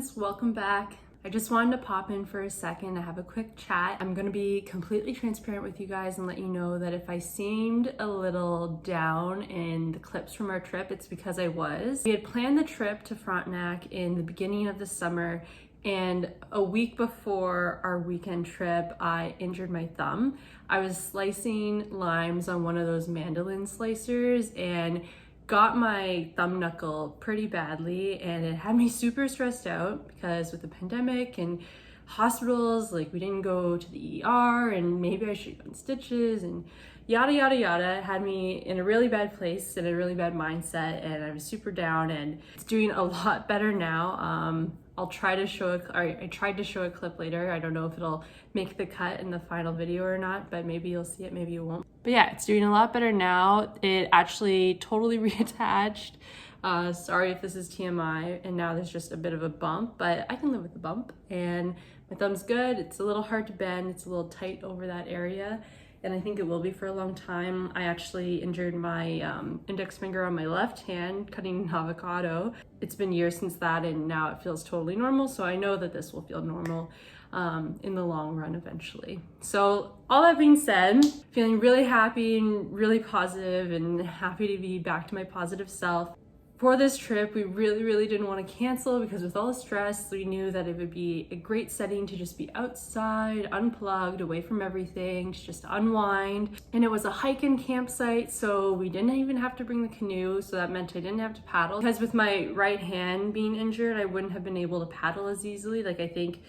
friends, welcome back. I just wanted to pop in for a second to have a quick chat. I'm gonna be completely transparent with you guys and let you know that if I seemed a little down in the clips from our trip, it's because I was. We had planned the trip to Frontenac in the beginning of the summer, and a week before our weekend trip, I injured my thumb. I was slicing limes on one of those mandolin slicers and got my thumb knuckle pretty badly, and it had me super stressed out because with the pandemic and hospitals, like we didn't go to the ER and maybe I should have done stitches and yada yada yada. It had me in a really bad place, in a really bad mindset, and I was super down, and it's doing a lot better now. I'll try to show I tried to show a clip later. I don't know if it'll make the cut in the final video or not, but maybe you'll see it, maybe you won't. But yeah, it's doing a lot better now. It actually totally reattached. Sorry if this is TMI, and now there's just a bit of a bump, but I can live with the bump, and my thumb's good. It's a little hard to bend. It's a little tight over that area, and I think it will be for a long time. I actually injured my index finger on my left hand cutting an avocado. It's been years since that, and now it feels totally normal, so I know that this will feel normal in the long run eventually. So all that being said, feeling really happy and really positive and happy to be back to my positive self. For this trip, we really didn't want to cancel because with all the stress, we knew that it would be a great setting to just be outside, unplugged, away from everything, to just unwind. And it was a hike and campsite, so we didn't even have to bring the canoe, so that meant I didn't have to paddle. Because with my right hand being injured, I wouldn't have been able to paddle as easily. Like I think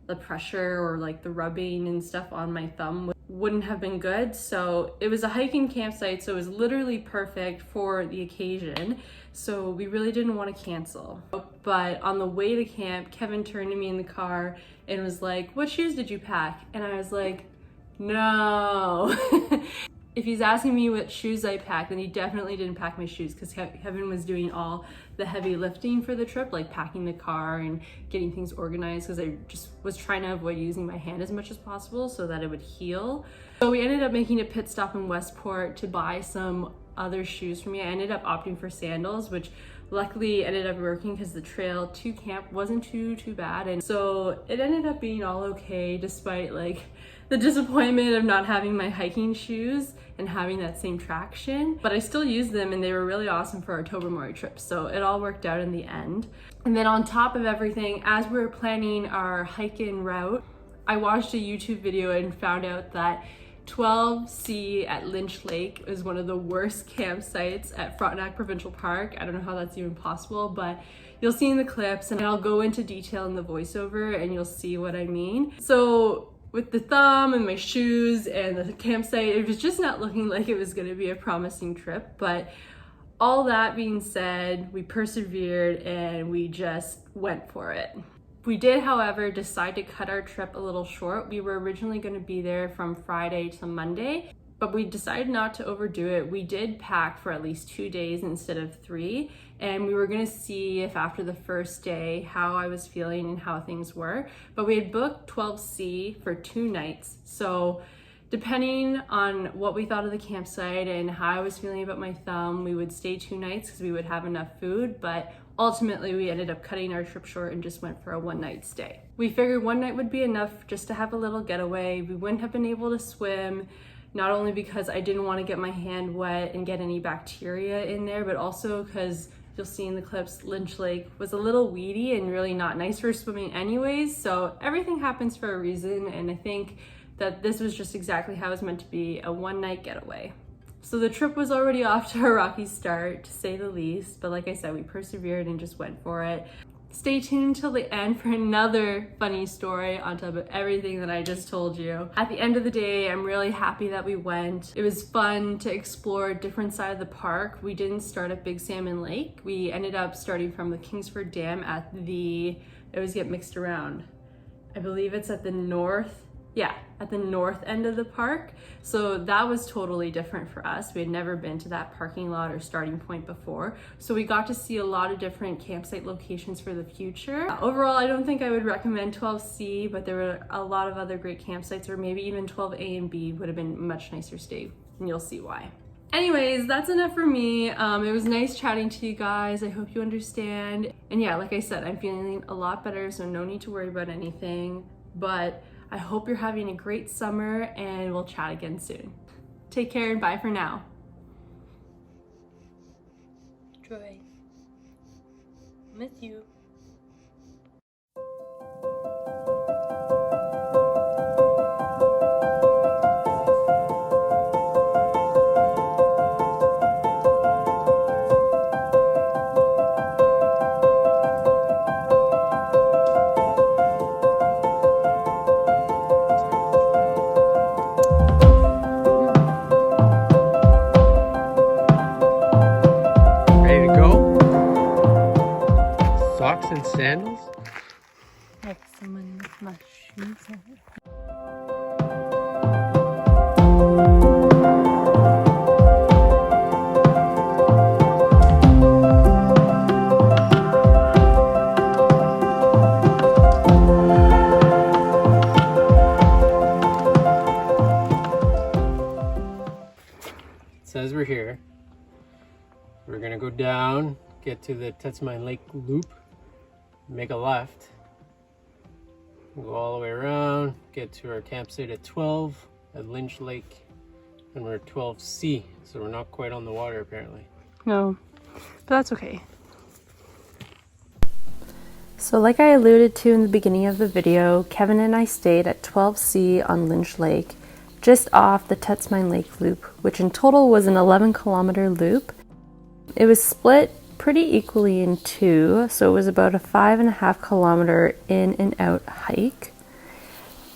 the pressure or like the rubbing and stuff on my thumb wouldn't have been good. So it was a hiking campsite, so it was literally perfect for the occasion. So we really didn't want to cancel. But on the way to camp, Kevin turned to me in the car and was like, "What shoes did you pack?" And I was like, "No." If he's asking me what shoes I packed, then he definitely didn't pack my shoes, because Kevin was doing all the heavy lifting for the trip, like packing the car and getting things organized, because I just was trying to avoid using my hand as much as possible so that it would heal. So we ended up making a pit stop in Westport to buy some other shoes for me. I ended up opting for sandals, which luckily ended up working because the trail to camp wasn't too bad, and so it ended up being all okay despite like the disappointment of not having my hiking shoes and having that same traction. But I still used them, and they were really awesome for our Tobermory trip, so it all worked out in the end. And then on top of everything, as we were planning our hike-in route, I watched a YouTube video and found out that 12C at Lynch Lake is one of the worst campsites at Frontenac Provincial Park. I don't know how that's even possible, but you'll see in the clips, and I'll go into detail in the voiceover and you'll see what I mean. So with the thumb and my shoes and the campsite, it was just not looking like it was going to be a promising trip. But all that being said, we persevered and we just went for it. We did, however, decide to cut our trip a little short. We were originally going to be there from Friday to Monday, but we decided not to overdo it. We did pack for at least 2 days instead of 3, and we were going to see if after the first day how I was feeling and how things were. But we had booked 12C for 2 nights, so depending on what we thought of the campsite and how I was feeling about my thumb, we would stay 2 nights because we would have enough food. But ultimately, we ended up cutting our trip short and just went for a 1-night stay. We figured 1 night would be enough just to have a little getaway. We wouldn't have been able to swim, not only because I didn't want to get my hand wet and get any bacteria in there, but also because you'll see in the clips, Lynch Lake was a little weedy and really not nice for swimming anyways. So everything happens for a reason, and I think that this was just exactly how it was meant to be, a 1-night getaway. So the trip was already off to a rocky start, to say the least, but like I said, we persevered and just went for it. Stay tuned till the end for another funny story on top of everything that I just told you. At the end of the day, I'm really happy that we went. It was fun to explore a different side of the park. We didn't start at Big Salmon Lake. We ended up starting from the Kingsford Dam at the, I always get mixed around. I believe it's at the north end of the park. So that was totally different for us. We had never been to that parking lot or starting point before. So we got to see a lot of different campsite locations for the future. Overall, I don't think I would recommend 12C, but there were a lot of other great campsites, or maybe even 12A and B would have been a much nicer stay, and you'll see why. Anyways, that's enough for me. It was nice chatting to you guys. I hope you understand. And yeah, like I said, I'm feeling a lot better, so no need to worry about anything. But I hope you're having a great summer, and we'll chat again soon. Take care and bye for now. Joy, miss you. Ready to go? Socks and sandals? Like someone with my shoes on. It says we're here. We're gonna go down, get to the Frontenac Lake loop, make a left, go all the way around, get to our campsite at 12 at Lynch Lake, and we're at 12C, so we're not quite on the water apparently. No, but that's okay. So like I alluded to in the beginning of the video, Kevin and I stayed at 12C on Lynch Lake, just off the Frontenac Lake loop, which in total was an 11-kilometer loop. It was split pretty equally in two, so it was about a 5.5-kilometer in and out hike.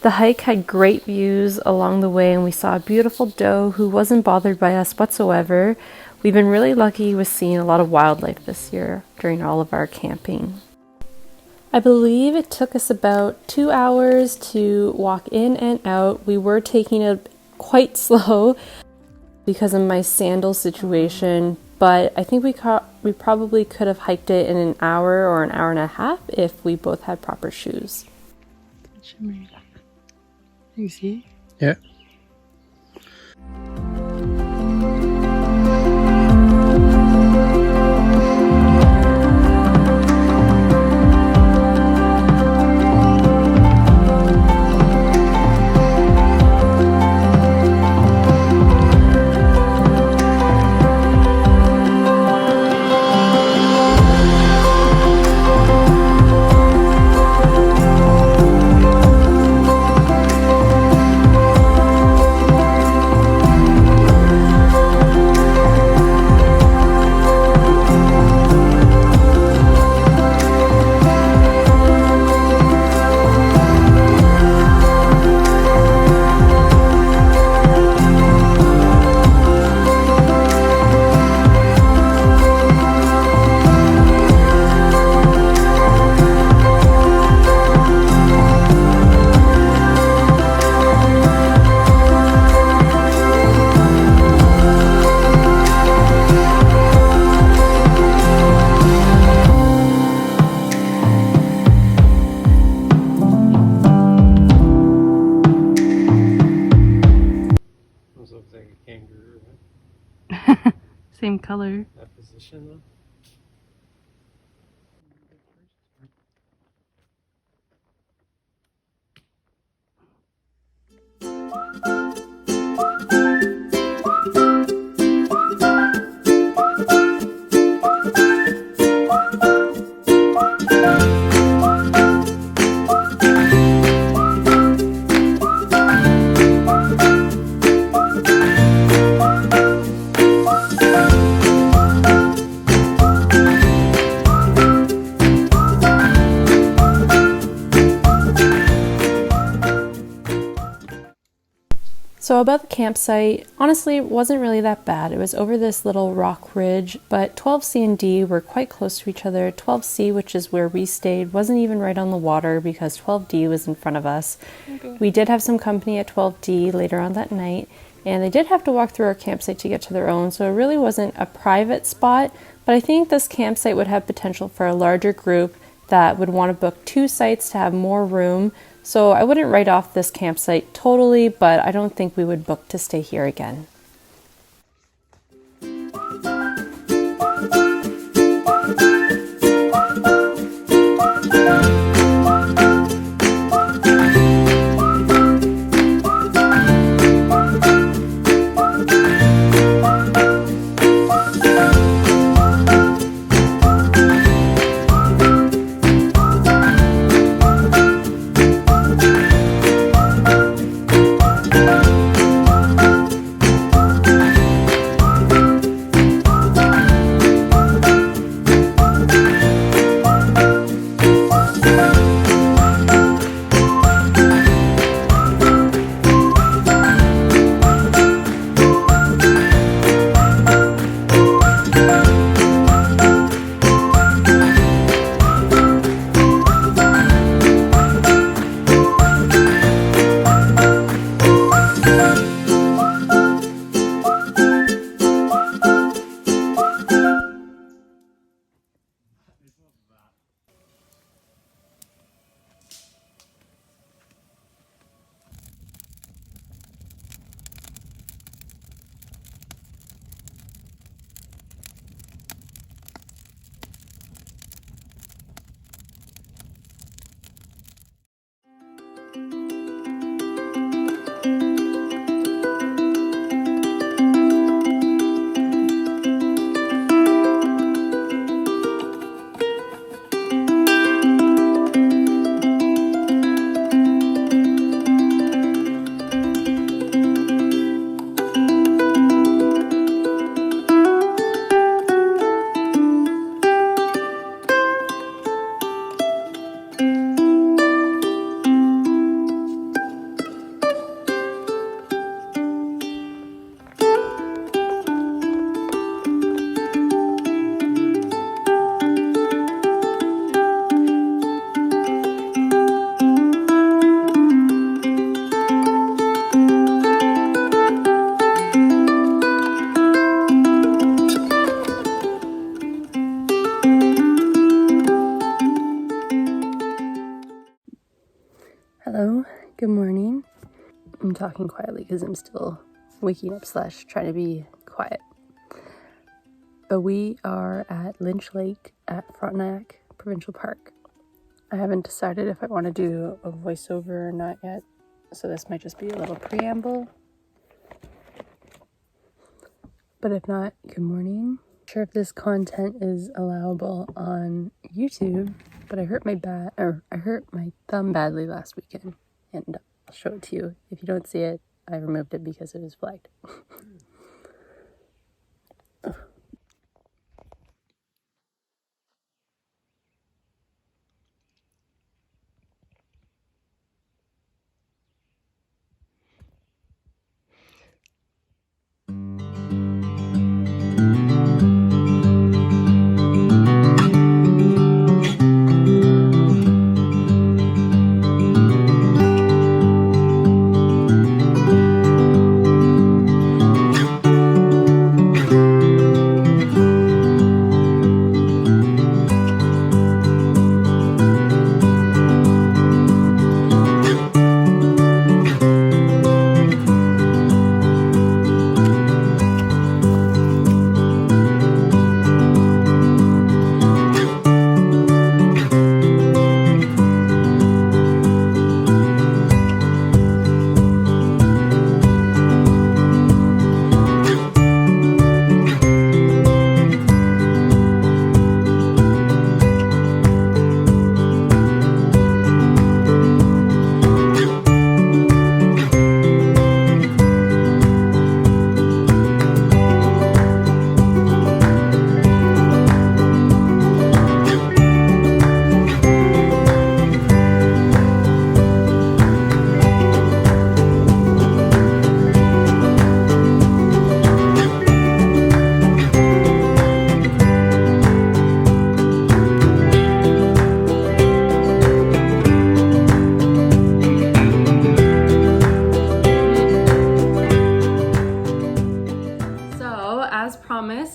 The hike had great views along the way, and we saw a beautiful doe who wasn't bothered by us whatsoever. We've been really lucky with seeing a lot of wildlife this year during all of our camping. I believe it took us about 2 hours to walk in and out. We were taking it quite slow because of my sandal situation, but I think we probably could have hiked it in an hour or an hour and a half if we both had proper shoes. You see? Yeah. Looks like a kangaroo, right? Same color. That position though. So about the campsite, honestly, it wasn't really that bad. It was over this little rock ridge, but 12C and D were quite close to each other. 12C, which is where we stayed, wasn't even right on the water because 12D was in front of us. Okay. We did have some company at 12D later on that night, and they did have to walk through our campsite to get to their own, so it really wasn't a private spot, but I think this campsite would have potential for a larger group that would want to book 2 sites to have more room. So I wouldn't write off this campsite totally, but I don't think we would book to stay here again. talking quietly because I'm still waking up / trying to be quiet. But we are at Lynch Lake at Frontenac Provincial Park. I haven't decided if I want to do a voiceover or not yet, so this might just be a little preamble. But if not, good morning. Not sure if this content is allowable on YouTube, but I hurt my thumb badly last weekend, and I'll show it to you. If you don't see it, I removed it because it was flagged.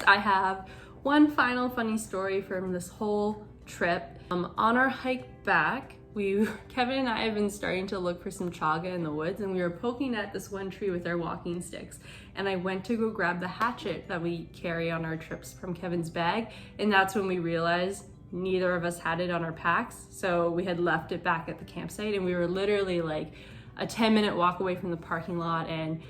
I have one final funny story from this whole trip. On our hike back, Kevin and I have been starting to look for some chaga in the woods, and we were poking at this one tree with our walking sticks, and I went to go grab the hatchet that we carry on our trips from Kevin's bag, and that's when we realized neither of us had it on our packs, so we had left it back at the campsite, and we were literally like a 10-minute walk away from the parking lot, and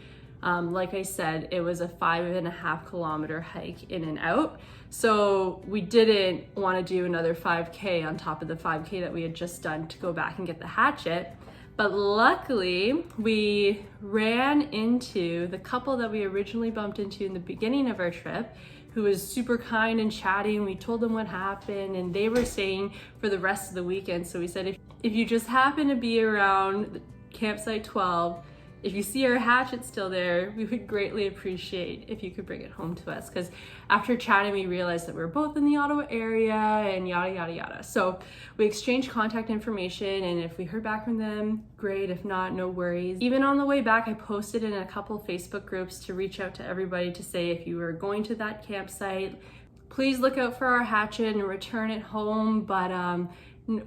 like I said, it was a 5.5 kilometer hike in and out. So we didn't want to do another 5K on top of the 5K that we had just done to go back and get the hatchet. But luckily, we ran into the couple that we originally bumped into in the beginning of our trip, who was super kind and chatty, and we told them what happened, and they were staying for the rest of the weekend. So we said, if you just happen to be around campsite 12, if you see our hatchet still there, we would greatly appreciate if you could bring it home to us, because after chatting, we realized that we were both in the Ottawa area and yada, yada, yada. So we exchanged contact information, and if we heard back from them, great. If not, no worries. Even on the way back, I posted in a couple Facebook groups to reach out to everybody to say, if you were going to that campsite, please look out for our hatchet and return it home. But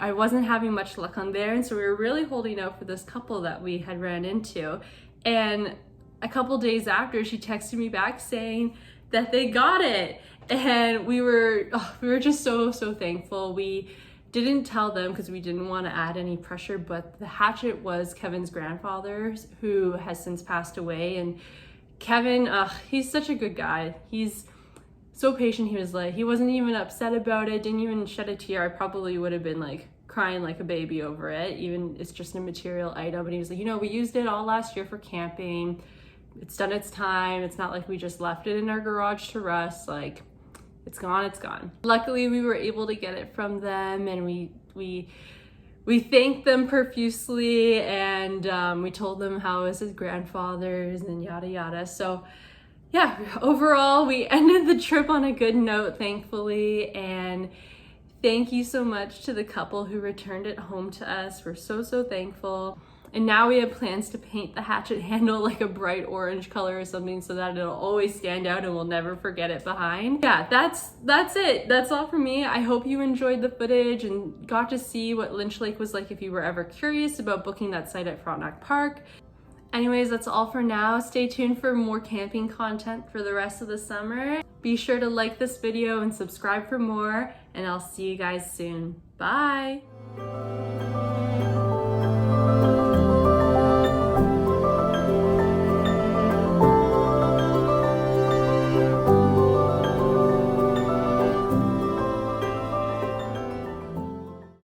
I wasn't having much luck on there, and so we were really holding out for this couple that we had ran into. And a couple days after, she texted me back saying that they got it, and we were just so thankful. We didn't tell them because we didn't want to add any pressure, but the hatchet was Kevin's grandfather's, who has since passed away. And Kevin, he's such a good guy. He's so patient. He wasn't even upset about it, didn't even shed a tear. I probably would have been like crying like a baby over it, even it's just a material item. But he was like, we used it all last year for camping. It's done its time. It's not like we just left it in our garage to rust. Like, it's gone. Luckily, we were able to get it from them, and we thanked them profusely, and we told them how it was his grandfather's and yada yada. So yeah, overall, we ended the trip on a good note, thankfully, and thank you so much to the couple who returned it home to us. We're so thankful. And now we have plans to paint the hatchet handle like a bright orange color or something, so that it'll always stand out and we'll never forget it behind. Yeah, that's it. That's all for me. I hope you enjoyed the footage and got to see what Lynch Lake was like if you were ever curious about booking that site at Frontenac Park. Anyways, that's all for now. Stay tuned for more camping content for the rest of the summer. Be sure to like this video and subscribe for more, and I'll see you guys soon. Bye!